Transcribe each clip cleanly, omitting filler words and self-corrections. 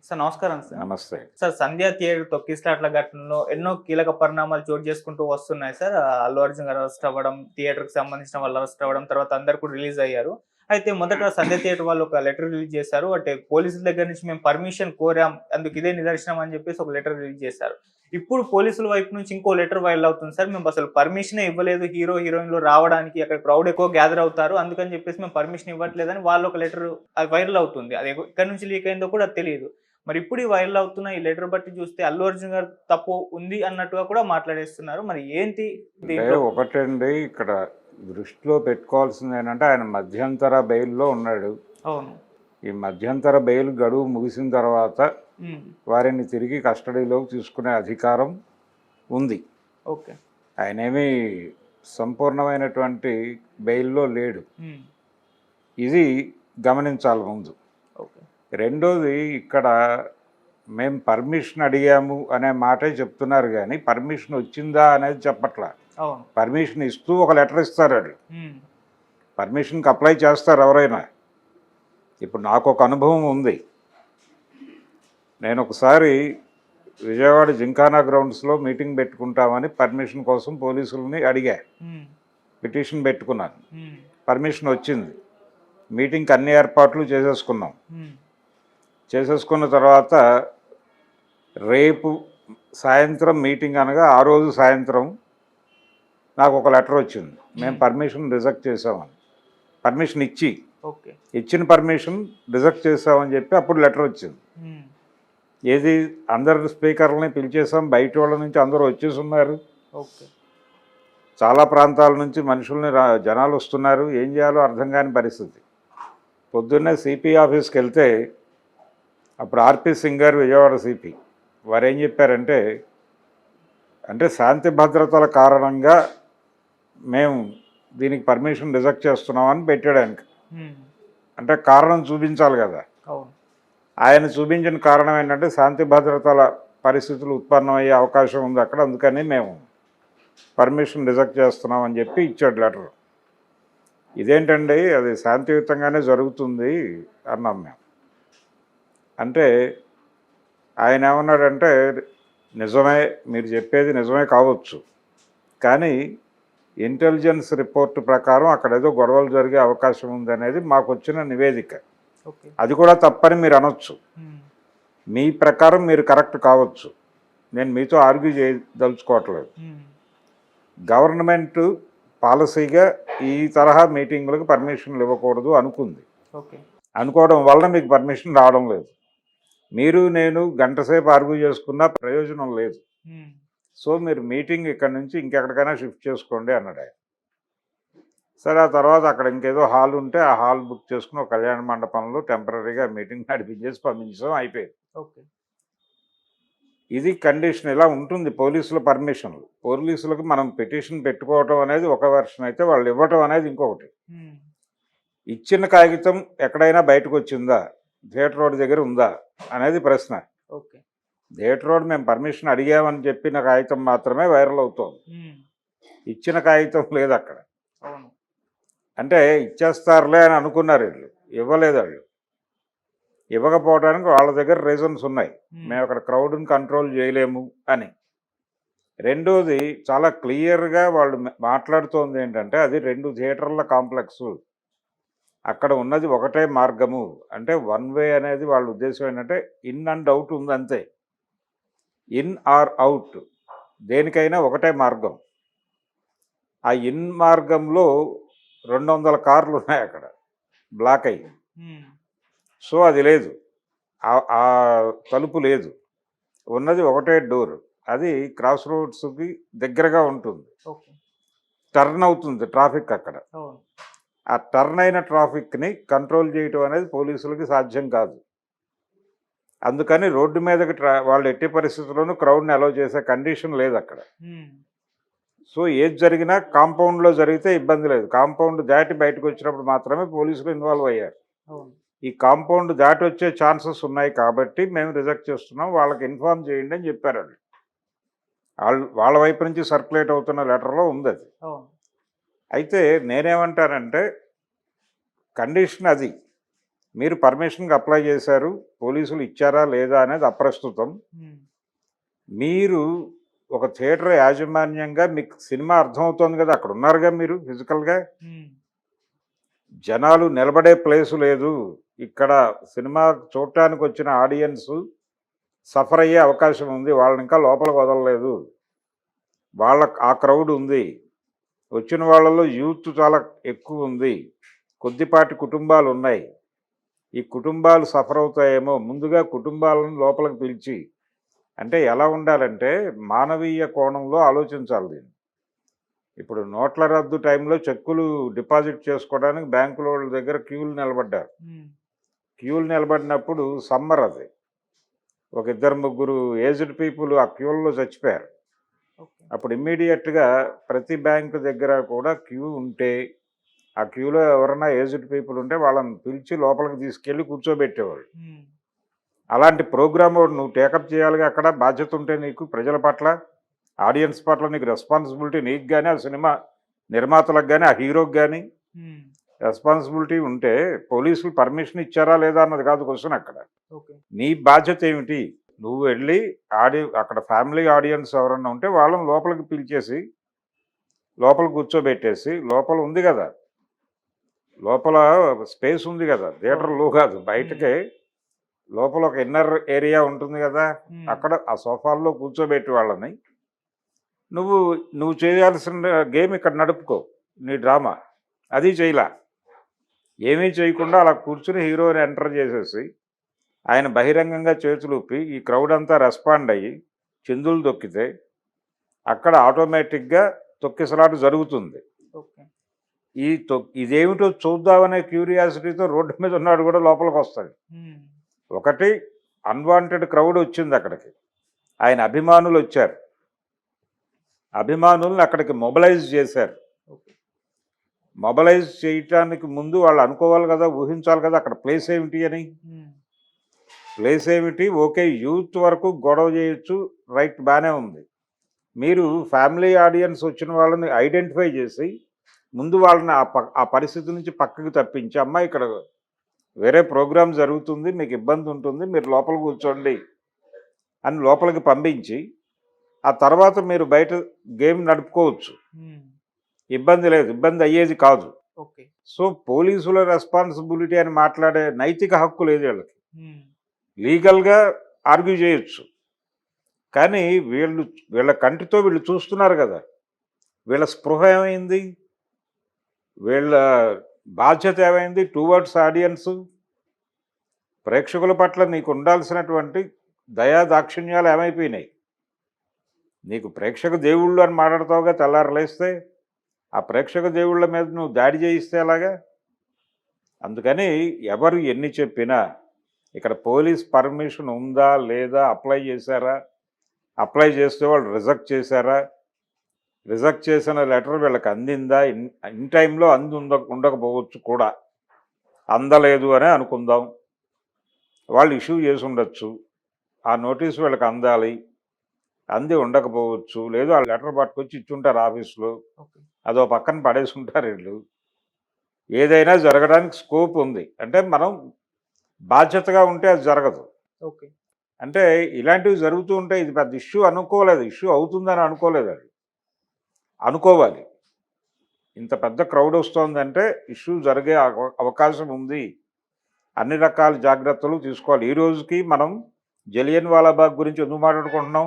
Sir నమస్కారం sir. నమస్తే. Sir 'సంధ్య theatre' తొక్కిసలాట్ల ఘటనలో ఎన్నో కీలక పరిణామాలు చోటు చేసుకుంటూ వస్తున్నాయి సార్. అల్లు అర్జున్ గారు అరెస్ట్ అవ్వడం, థియేటర్‌కి సంబంధించిన వాళ్ళు అరెస్ట్ అవ్వడం, తర్వాత అందరూ కూడా రిలీజ్ అయ్యారు. అయితే మొదట 'సంధ్య థియేటర్' వాళ్ళు ఒక లెటర్ రిలీజ్ చేశారు. అంటే పోలీసుల దగ్గర నుంచి మేము పర్మిషన్ కోరాం. అందుకు ఇదే నిదర్శనం అని చెప్పేసి ఒక లెటర్ రిలీజ్ చేశారు. ఇప్పుడు పోలీసుల వైపు నుంచి ఇంకో లెటర్ వైరల్ అవుతుంది సార్. మేము అసలు పర్మిషనే ఇవ్వలేదు హీరో, హీరోయిన్‌లు రావడానికి. అక్కడ క్రౌడ్ ఎక్కువ గ్యాదర్ అవుతారు. అందుకని చెప్పేసి మేము పర్మిషన్ ఇవ్వట్లేదని వాళ్ళు ఒక లెటర్ వైరల్ అవుతుంది. అది ఎక్కడి నుంచి లీక్ అయిందో కూడా తెలీదు. మరి ఇప్పుడు ఈ వైరల్ అవుతున్న ఈ లెటర్ బట్టి చూస్తే అల్లు అర్జున్ గారు తప్పు ఉంది అన్నట్టుగా కూడా మాట్లాడేస్తున్నారు. మరి ఏంటి దీంట్లో? ఒకటండి, ఇక్కడ దృష్టిలో పెట్టుకోవాల్సింది ఏంటంటే ఆయన మధ్యంతర బెయిల్లో ఉన్నాడు. అవును. ఈ మధ్యంతర బెయిల్ గడువు ముగిసిన తర్వాత వారిని తిరిగి కస్టడీలోకి తీసుకునే అధికారం ఉంది. ఓకే. ఆయనేమి సంపూర్ణమైనటువంటి బెయిల్లో లేడు. ఇది గమనించాలి ముందు. ఓకే. రెండోది, ఇక్కడ మేము పర్మిషన్ అడిగాము అనే మాటే చెప్తున్నారు, కానీ పర్మిషన్ వచ్చిందా అనేది చెప్పట్లా. అవును. పర్మిషన్ ఇస్తూ ఒక లెటర్ ఇస్తారు. వాళ్ళు పర్మిషన్కి అప్లై చేస్తారు ఎవరైనా. ఇప్పుడు నాకు ఒక అనుభవం ఉంది. నేను ఒకసారి విజయవాడ జింకానా గ్రౌండ్స్లో మీటింగ్ పెట్టుకుంటామని పర్మిషన్ కోసం పోలీసులని అడిగా. పిటిషన్ పెట్టుకున్నాను. పర్మిషన్ వచ్చింది. మీటింగ్కి అన్ని ఏర్పాట్లు చేసేసుకున్నాం. చేసేసుకున్న తర్వాత రేపు సాయంత్రం మీటింగ్ అనగా ఆ రోజు సాయంత్రం నాకు ఒక లెటర్ వచ్చింది. మేము పర్మిషన్ రిజెక్ట్ చేసామని. పర్మిషన్ ఇచ్చిన పర్మిషన్ రిజెక్ట్ చేసామని చెప్పి అప్పుడు లెటర్ వచ్చింది. ఏది, అందరు స్పీకర్లని పిలిచేసాం, బయట వాళ్ళ నుంచి అందరూ వచ్చేసి ఉన్నారు. చాలా ప్రాంతాల నుంచి మనుషుల్ని జనాలు వస్తున్నారు. ఏం చేయాలో అర్థం కాని పరిస్థితి. పొద్దున్నే సిపి ఆఫీస్కి వెళ్తే అప్పుడు ఆర్పి సింగ్ గారు, విజయవాడ సిపి, వారు ఏం చెప్పారంటే, అంటే శాంతి భద్రతల కారణంగా మేము దీనికి పర్మిషన్ రిజెక్ట్ చేస్తున్నామని పెట్టాడానికి. అంటే కారణం చూపించాలి కదా. ఆయన చూపించిన కారణం ఏంటంటే శాంతి భద్రతల పరిస్థితులు ఉత్పన్నమయ్యే అవకాశం ఉంది అక్కడ, అందుకని మేము పర్మిషన్ రిజెక్ట్ చేస్తున్నామని చెప్పి ఇచ్చాడు లెటర్. ఇదేంటండి, అది శాంతియుతంగానే జరుగుతుంది అన్నాం మేము. అంటే ఆయన ఏమన్నాడంటే, నిజమే, మీరు చెప్పేది నిజమే కావచ్చు, కానీ ఇంటెలిజెన్స్ రిపోర్ట్ ప్రకారం అక్కడ ఏదో గొడవలు జరిగే అవకాశం ఉందనేది మాకు వచ్చిన నివేదిక. అది కూడా తప్పని మీరు అనొచ్చు. మీ ప్రకారం మీరు కరెక్ట్ కావచ్చు. నేను మీతో ఆర్గ్యూ చేయదలుచుకోవట్లేదు. గవర్నమెంట్ పాలసీగా ఈ తరహా మీటింగులకు పర్మిషన్లు ఇవ్వకూడదు అనుకుంది. అనుకోవడం వలన మీకు పర్మిషన్ రావడం లేదు. మీరు నేను గంట సేపు ఆర్గ్యూ చేసుకున్నా ప్రయోజనం లేదు. సో మీరు మీటింగ్ ఇక్కడి నుంచి ఇంకెక్కడికైనా షిఫ్ట్ చేసుకోండి అన్నాడు ఆయన. సరే, ఆ తర్వాత అక్కడ ఇంకేదో హాల్ ఉంటే ఆ హాల్ బుక్ చేసుకుని ఒక కళ్యాణ మండపంలో టెంపరీగా మీటింగ్ నడిపించేసి పంపించాం, అయిపోయింది. ఇది కండిషన్. ఇలా ఉంటుంది పోలీసుల పర్మిషన్లు. పోలీసులకు మనం పిటిషన్ పెట్టుకోవటం అనేది ఒక వెర్షన్ అయితే, వాళ్ళు ఇవ్వటం అనేది ఇంకొకటి. ఇచ్చిన కాగితం ఎక్కడైనా బయటకు వచ్చిందా, థియేటర్ రోడ్ దగ్గర ఉందా అనేది ప్రశ్న. థియేటర్ రోడ్ మేము పర్మిషన్ అడిగామని చెప్పిన కాగితం మాత్రమే వైరల్ అవుతోంది. ఇచ్చిన కాగితం లేదు అక్కడ. అంటే ఇచ్చేస్తారులే అని అనుకున్నారు వీళ్ళు, ఇవ్వలేదు. వాళ్ళు ఇవ్వకపోవడానికి వాళ్ళ దగ్గర రీజన్స్ ఉన్నాయి. మేము అక్కడ క్రౌడ్ని కంట్రోల్ చేయలేము అని. రెండోది, చాలా క్లియర్గా వాళ్ళు మాట్లాడుతోంది ఏంటంటే, అది 2 థియేటర్ల కాంప్లెక్స్, అక్కడ ఉన్నది ఒకటే మార్గము. అంటే వన్ వే అనేది వాళ్ళ ఉద్దేశం ఏంటంటే ఇన్ అండ్ అవుట్ ఉంది అంతే. ఇన్ ఆర్ అవుట్ దేనికైనా ఒకటే మార్గం. ఆ ఇన్ మార్గంలో 200 కార్లు ఉన్నాయి అక్కడ బ్లాక్ అయ్యి. సో అది లేదు, ఆ తలుపు లేదు. ఉన్నది ఒకటే డోర్. అది క్రాస్ రోడ్స్కి దగ్గరగా ఉంటుంది. టర్న్ అవుతుంది ట్రాఫిక్ అక్కడ. ఆ టర్న్ అయిన ట్రాఫిక్ని కంట్రోల్ చేయటం అనేది పోలీసులకి సాధ్యం కాదు. అందుకని రోడ్డు మీదకి వాళ్ళు ఎట్టి పరిస్థితుల్లోనూ క్రౌడ్ని అలౌ చేసే కండిషన్ లేదు అక్కడ. సో ఏది జరిగినా కాంపౌండ్లో జరిగితే ఇబ్బంది లేదు. కాంపౌండ్ దాటి బయటకు వచ్చినప్పుడు మాత్రమే పోలీసులు ఇన్వాల్వ్ అయ్యారు. ఈ కాంపౌండ్ దాటి వచ్చే ఛాన్సెస్ ఉన్నాయి కాబట్టి మేము రిజెక్ట్ చేస్తున్నాం, వాళ్ళకి ఇన్ఫార్మ్ చేయండి అని చెప్పారు. వాళ్ళ వైపు నుంచి సర్క్యులేట్ అవుతున్న లెటర్లో ఉంది అది. అయితే నేనేమంటానంటే, కండిషన్ అది. మీరు పర్మిషన్కి అప్లై చేశారు, పోలీసులు ఇచ్చారా లేదా అనేది అప్రస్తుతం. మీరు ఒక థియేటర్ యాజమాన్యంగా మీకు సినిమా అర్థమవుతోంది కదా, అక్కడ ఉన్నారుగా మీరు ఫిజికల్గా. జనాలు నిలబడే ప్లేసు లేదు ఇక్కడ. సినిమా చూడటానికి వచ్చిన ఆడియన్స్ సఫర్ అయ్యే అవకాశం ఉంది. వాళ్ళని ఇంకా లోపలికి వదలలేదు. వాళ్ళ ఆ క్రౌడ్ ఉంది. వచ్చిన వాళ్ళలో యూత్ చాలా ఎక్కువ ఉంది. కొద్దిపాటి కుటుంబాలు ఉన్నాయి. ఈ కుటుంబాలు సఫర్ అవుతాయేమో, ముందుగా కుటుంబాలను లోపలికి పిలిచి, అంటే ఎలా ఉండాలంటే మానవీయ కోణంలో ఆలోచించాలి దీన్ని. ఇప్పుడు నోట్ల రద్దు టైంలో చెక్కులు డిపాజిట్ చేసుకోవడానికి బ్యాంకుల వాళ్ళ దగ్గర క్యూలు నిలబడ్డారు. క్యూలు నిలబడినప్పుడు సమ్మర్ అది, ఒక ఇద్దరు ముగ్గురు ఏజ్డ్ పీపుల్ ఆ క్యూల్లో చచ్చిపోయారు. అప్పుడు ఇమ్మీడియట్గా ప్రతి బ్యాంకు దగ్గర కూడా క్యూ ఉంటే, ఆ క్యూలో ఎవరైనా ఏజ్డ్ పీపుల్ ఉంటే వాళ్ళని పిలిచి లోపలికి తీసుకెళ్ళి కూర్చోబెట్టేవాళ్ళు. అలాంటి ప్రోగ్రామ్ నువ్వు టేకప్ చేయాలిగా. అక్కడ బాధ్యత ఉంటే నీకు ప్రజల పట్ల, ఆడియన్స్ పట్ల నీకు రెస్పాన్సిబిలిటీ, నీకు కానీ ఆ సినిమా నిర్మాతలకు కానీ ఆ హీరోకి కానీ రెస్పాన్సిబిలిటీ ఉంటే, పోలీసులు పర్మిషన్ ఇచ్చారా లేదా అన్నది కాదు క్వశ్చన్ అక్కడ. నీ బాధ్యత ఏమిటి? నువ్వు వెళ్ళి అక్కడ ఫ్యామిలీ ఆడియన్స్ ఎవరన్నా ఉంటే వాళ్ళని లోపలికి పిలిచేసి లోపల కూర్చోబెట్టేసి, లోపల ఉంది కదా, లోపల స్పేస్ ఉంది కదా, థియేటర్లో కాదు బయటకే, లోపల ఒక ఇన్నర్ ఏరియా ఉంటుంది కదా, అక్కడ ఆ సోఫాల్లో కూర్చోబెట్టి వాళ్ళని నువ్వు చేయాల్సిన గేమ్ ఇక్కడ నడుపుకో, నీ డ్రామా. అది చేయలా. ఏమీ చేయకుండా అలా కూర్చుని హీరోని ఎంటర్ చేసేసి ఆయన బహిరంగంగా చేతులు ఊపి ఈ క్రౌడ్ అంతా రెస్పాండ్ అయ్యి చిందులు దొక్కితే అక్కడ ఆటోమేటిక్గా తొక్కిసలాట జరుగుతుంది. ఇదేమిటో చూద్దామనే క్యూరియాసిటీతో రోడ్డు మీద ఉన్నాడు కూడా లోపలికి వస్తాడు. ఒకటి అన్వాంటెడ్ క్రౌడ్ వచ్చింది అక్కడికి, ఆయన అభిమానులు వచ్చారు, అభిమానులను అక్కడికి మొబలైజ్ చేశారు. మొబలైజ్ చేయటానికి ముందు వాళ్ళు అనుకోవాలి కదా, ఊహించాలి కదా అక్కడ ప్లేస్ ఏమిటి అని. ప్లేస్ ఏమిటి, ఓకే యూత్ వరకు గొడవ చేయొచ్చు, రైట్, బాగానే ఉంది. మీరు ఫ్యామిలీ ఆడియన్స్ వచ్చిన వాళ్ళని ఐడెంటిఫై చేసి ముందు వాళ్ళని ఆ పరిస్థితి నుంచి పక్కకి తప్పించి, అమ్మ ఇక్కడ వేరే ప్రోగ్రామ్ జరుగుతుంది, మీకు ఇబ్బంది ఉంటుంది, మీరు లోపల కూర్చోండి అని లోపలికి పంపించి, ఆ తర్వాత మీరు బయట గేమ్ నడుపుకోవచ్చు, ఇబ్బంది లేదు, ఇబ్బంది అయ్యేది కాదు. సో పోలీసుల రెస్పాన్సిబిలిటీ అని మాట్లాడే నైతిక హక్కు లేదు వీళ్ళకి. లీగల్గా ఆర్గ్యూ చేయొచ్చు, కానీ వీళ్ళ కంటితో వీళ్ళు చూస్తున్నారు కదా, వీళ్ళ స్పృహ ఏమైంది, వీళ్ళ బాధ్యత ఏమైంది టువర్డ్స్ ఆడియన్స్. ప్రేక్షకుల పట్ల నీకు ఉండాల్సినటువంటి దయా దాక్షిణ్యాలు ఏమైపోయినాయి. నీకు ప్రేక్షక దేవుళ్ళు అని మాట్లాడతావుగా, తెల్లారలేస్తే ఆ ప్రేక్షక దేవుళ్ళ మీద నువ్వు దాడి చేయిస్తే ఎలాగా. అందుకని ఎవరు ఎన్ని చెప్పినా ఇక్కడ పోలీస్ పర్మిషన్ ఉందా లేదా, అప్లై చేశారా, అప్లై చేస్తే వాళ్ళు రిజెక్ట్ చేశారా, రిజెక్ట్ చేసిన లెటర్ వీళ్ళకి అందిందా, ఇన్ టైంలో ఉండకపోవచ్చు కూడా, అందలేదు అనే అనుకుందాం, వాళ్ళు ఇష్యూ చేసి ఉండొచ్చు, ఆ నోటీసు వీళ్ళకి అందాలి, అంది ఉండకపోవచ్చు, లేదు ఆ లెటర్ పట్టుకొచ్చి ఇచ్చుంటారు ఆఫీస్లో, అదో పక్కన పడేసి ఉంటారు వీళ్ళు. ఏదైనా జరగడానికి స్కోప్ ఉంది, అంటే మనం బాధ్యతగా ఉంటే అది జరగదు. అంటే ఇలాంటివి జరుగుతూ ఉంటే ఇది పెద్ద ఇష్యూ అనుకోలేదు, ఇష్యూ అవుతుందని అనుకోలేదు. అది అనుకోవాలి, ఇంత పెద్ద క్రౌడ్ వస్తుందంటే ఇష్యూ జరిగే అవకాశం ఉంది, అన్ని రకాల జాగ్రత్తలు తీసుకోవాలి. ఈ రోజుకి మనం జలియన్ వాలాబాగ్ గురించి ఎందుకు మాట్లాడుకుంటున్నాం,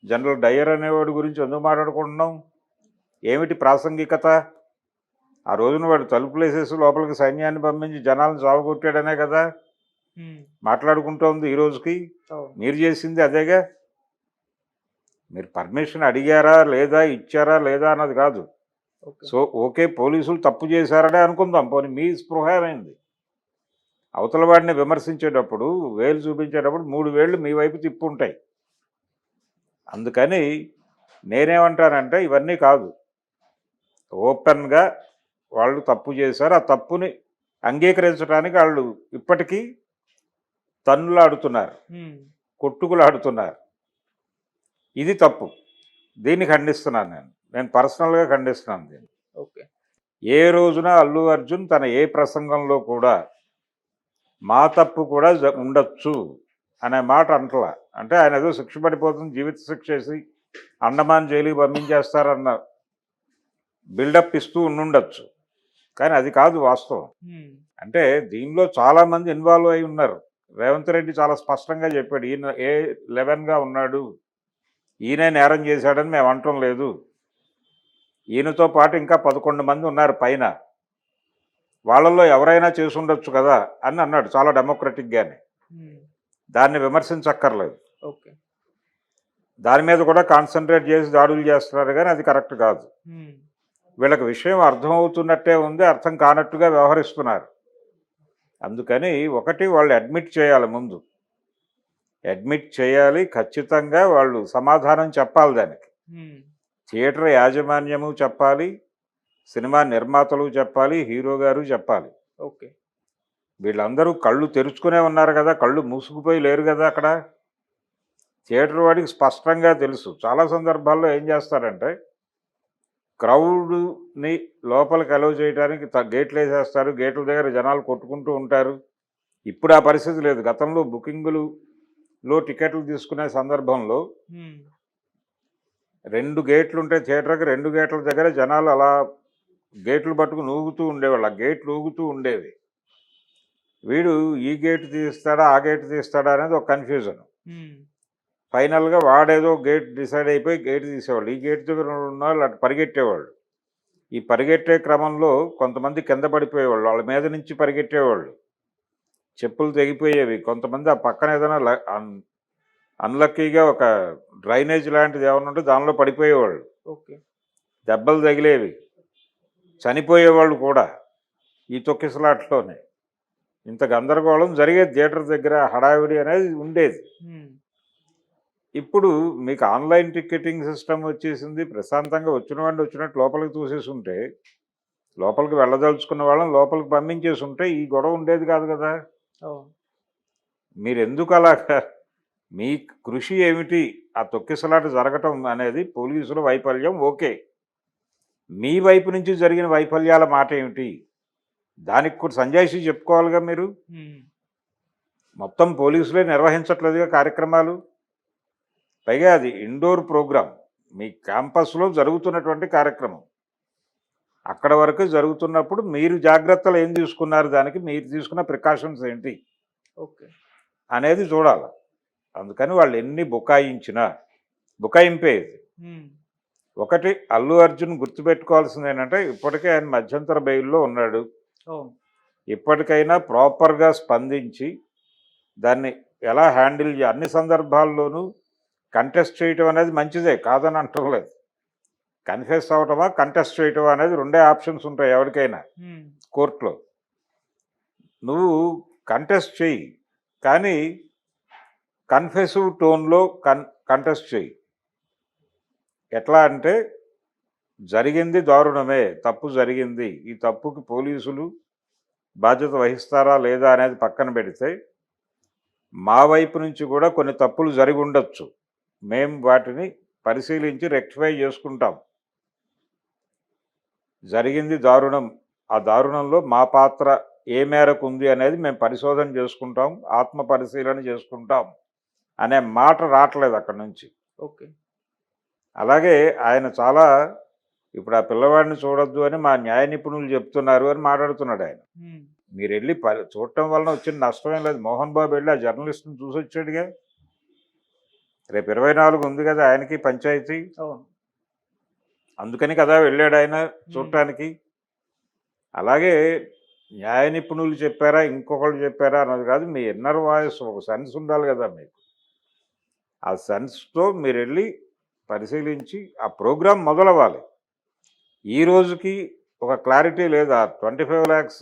జనరల్ డయర్ అనేవాడి గురించి ఎందుకు మాట్లాడుకుంటున్నాం, ఏమిటి ప్రాసంగికత? ఆ రోజున వాడు తలుపులు వేసేసి లోపలికి సైన్యాన్ని పంపించి జనాలను సాగుకొట్టాడనే కదా మాట్లాడుకుంటోంది ఈ రోజుకి. మీరు చేసింది అదేగా. మీరు పర్మిషన్ అడిగారా లేదా, ఇచ్చారా లేదా అన్నది కాదు. సో ఓకే పోలీసులు తప్పు చేశారనే అనుకుందాం, పోనీ మీ స్పృహ ఏమైంది. అవతల వాడిని విమర్శించేటప్పుడు, వేలు చూపించేటప్పుడు 3 వేళ్ళు మీ వైపు తిప్పుంటాయి. అందుకని నేనేమంటానంటే ఇవన్నీ కాదు, ఓపెన్గా వాళ్ళు తప్పు చేశారు, ఆ తప్పుని అంగీకరించడానికి వాళ్ళు ఇప్పటికీ తన్నులాడుతున్నారు, కొట్టుకులాడుతున్నారు. ఇది తప్పు, దీన్ని ఖండిస్తున్నాను నేను పర్సనల్గా ఖండిస్తున్నాను దీన్ని. ఏ రోజున అల్లు అర్జున్ తన ఏ ప్రసంగంలో కూడా మా తప్పు కూడా ఉండొచ్చు అనే మాట అంటలా. అంటే ఆయన ఏదో శిక్ష పడిపోతుంది, జీవిత శిక్ష వేసి అండమాన్ జైలుకి పంపించేస్తారన్న బిల్డప్ ఇస్తూ ఉండుండొచ్చు. కానీ అది కాదు వాస్తవం. అంటే దీనిలో చాలామంది ఇన్వాల్వ్ అయి ఉన్నారు. రేవంత్ రెడ్డి చాలా స్పష్టంగా చెప్పాడు, ఈయన A11గా ఉన్నాడు, ఈయనే నేరం చేశాడని మేము అంటం లేదు, ఈయనతో పాటు ఇంకా 11 మంది ఉన్నారు పైన, వాళ్ళల్లో ఎవరైనా చేసి ఉండొచ్చు కదా అని అన్నాడు చాలా డెమోక్రటిక్గానే. దాన్ని విమర్శించక్కర్లేదు. ఓకే. దాని మీద కూడా కాన్సన్ట్రేట్ చేసి దాడులు చేస్తున్నారు, కానీ అది కరెక్ట్ కాదు. వీళ్ళకి విషయం అర్థమవుతున్నట్టే ఉంది, అర్థం కానట్టుగా వ్యవహరిస్తున్నారు. అందుకని ఒకటి వాళ్ళు అడ్మిట్ చేయాలి, ముందు అడ్మిట్ చేయాలి, ఖచ్చితంగా వాళ్ళు సమాధానం చెప్పాలి దానికి. థియేటర్ యాజమాన్యము చెప్పాలి, సినిమా నిర్మాతలు చెప్పాలి, హీరో గారు చెప్పాలి. ఓకే. వీళ్ళందరూ కళ్ళు తెరుచుకునే ఉన్నారు కదా, కళ్ళు మూసుకుపోయి లేరు కదా అక్కడ. థియేటర్ వాడికి స్పష్టంగా తెలుసు. చాలా సందర్భాల్లో ఏం చేస్తారంటే క్రౌడ్ని లోపలికి అలౌ చేయడానికి గేట్లు వేసేస్తారు, గేట్ల దగ్గర జనాలు కొట్టుకుంటూ ఉంటారు. ఇప్పుడు ఆ పరిస్థితి లేదు. గతంలో బుకింగులలో టికెట్లు తీసుకునే సందర్భంలో 2 గేట్లు ఉంటే థియేటర్కి 2 గేట్ల దగ్గర జనాలు అలా గేట్లు పట్టుకుని ఊగుతూ ఉండేవాళ్ళు. ఆ గేట్లు ఊగుతూ ఉండేవి. వీడు ఈ గేటు తీస్తాడా ఆ గేటు తీస్తాడా అనేది ఒక కన్ఫ్యూజన్. ఫైనల్గా వాడేదో గేట్ డిసైడ్ అయిపోయి గేట్ తీసేవాళ్ళు. ఈ గేట్ దగ్గర ఉన్న వాళ్ళు అటు పరిగెట్టేవాళ్ళు. ఈ పరిగెట్టే క్రమంలో కొంతమంది కింద పడిపోయేవాళ్ళు, వాళ్ళ మీద నుంచి పరిగెట్టేవాళ్ళు, చెప్పులు తెగిపోయేవి. కొంతమంది ఆ పక్కన ఏదైనా అన్లక్కీగా ఒక డ్రైనేజ్ లాంటిది ఏమన్నా ఉంటే దానిలో పడిపోయేవాళ్ళు. ఓకే. దెబ్బలు తగిలేవి, చనిపోయేవాళ్ళు కూడా ఈ తొక్కిసలాట్లోనే. ఇంత గందరగోళం జరిగేది థియేటర్ దగ్గర, హడావిడి అనేది ఉండేది. ఇప్పుడు మీకు ఆన్లైన్ టికెటింగ్ సిస్టమ్ వచ్చేసింది. ప్రశాంతంగా వచ్చిన వాడిని వచ్చినట్టు లోపలికి తోసేసి ఉంటే, లోపలికి వెళ్ళదలుచుకున్న వాళ్ళని లోపలికి పంపించేసి ఉంటే ఈ గొడవ ఉండేది కాదు కదా. మీరు ఎందుకు అలాగా, మీ కృషి ఏమిటి? ఆ తొక్కిసలాట జరగటం అనేది పోలీసుల వైఫల్యం, ఓకే. మీ వైపు నుంచి జరిగిన వైఫల్యాల మాట ఏమిటి? దానికి కూడా సంజాయిషీ చెప్పుకోవాలిగా మీరు. మొత్తం పోలీసులే నిర్వహించట్లేదుగా కార్యక్రమాలు. పైగా అది ఇండోర్ ప్రోగ్రాం, మీ క్యాంపస్లో జరుగుతున్నటువంటి కార్యక్రమం. అక్కడ వరకు జరుగుతున్నప్పుడు మీరు జాగ్రత్తలు ఏం తీసుకున్నారు, దానికి మీరు తీసుకున్న ప్రికాషన్స్ ఏంటి ఓకే అనేది చూడాలి. అందుకని వాళ్ళు ఎన్ని బుకాయింపే ఇది. ఒకటి అల్లు అర్జున్ గుర్తుపెట్టుకోవాల్సింది ఏంటంటే, ఇప్పటికే ఆయన మధ్యంతర బెయిల్లో ఉన్నాడు. ఇప్పటికైనా ప్రాపర్గా స్పందించి దాన్ని ఎలా హ్యాండిల్ అన్ని సందర్భాల్లోనూ కంటెస్ట్ చేయటం అనేది మంచిదే, కాదని అంటలేదు. కన్ఫెస్ అవటమా కంటెస్ట్ చేయటమా అనేది 2 ఆప్షన్స్ ఉంటాయి ఎవరికైనా కోర్టులో. నువ్వు కంటెస్ట్ చెయ్యి, కానీ కన్ఫెసివ్ టోన్లో కంటెస్ట్ చెయ్యి. ఎట్లా అంటే, జరిగింది దారుణమే, తప్పు జరిగింది, ఈ తప్పుకి పోలీసులు బాధ్యత వహిస్తారా లేదా అనేది పక్కన పెడితే, మా వైపు నుంచి కూడా కొన్ని తప్పులు జరిగి ఉండొచ్చు, మేము వాటిని పరిశీలించి రెక్టిఫై చేసుకుంటాం. జరిగింది దారుణం, ఆ దారుణంలో మా పాత్ర ఏ మేరకు ఉంది అనేది మేము పరిశోధన చేసుకుంటాం, ఆత్మ పరిశీలన చేసుకుంటాం అనే మాట రావట్లేదు అక్కడి నుంచి. ఓకే. అలాగే ఆయన చాలా, ఇప్పుడు ఆ పిల్లవాడిని చూడొద్దు అని మా న్యాయ నిపుణులు చెప్తున్నారు అని మాట్లాడుతున్నాడు ఆయన. మీరు వెళ్ళి చూడటం వలన వచ్చిన నష్టమేం లేదు. మోహన్ బాబు వెళ్ళి ఆ జర్నలిస్ట్ని చూసి వచ్చాడుగా. రేపు 24 ఉంది కదా ఆయనకి పంచాయతీ, అందుకని కదా వెళ్ళాడు ఆయన చూడటానికి. అలాగే న్యాయ నిపుణులు చెప్పారా ఇంకొకళ్ళు చెప్పారా అన్నది కాదు, మీ ఇన్నర్ వాయిస్ ఒక సెన్స్ ఉండాలి కదా మీకు. ఆ సెన్స్తో మీరు వెళ్ళి పరిశీలించి ఆ ప్రోగ్రాం మొదలవ్వాలి. ఈ రోజుకి ఒక క్లారిటీ లేదా 25 lakhs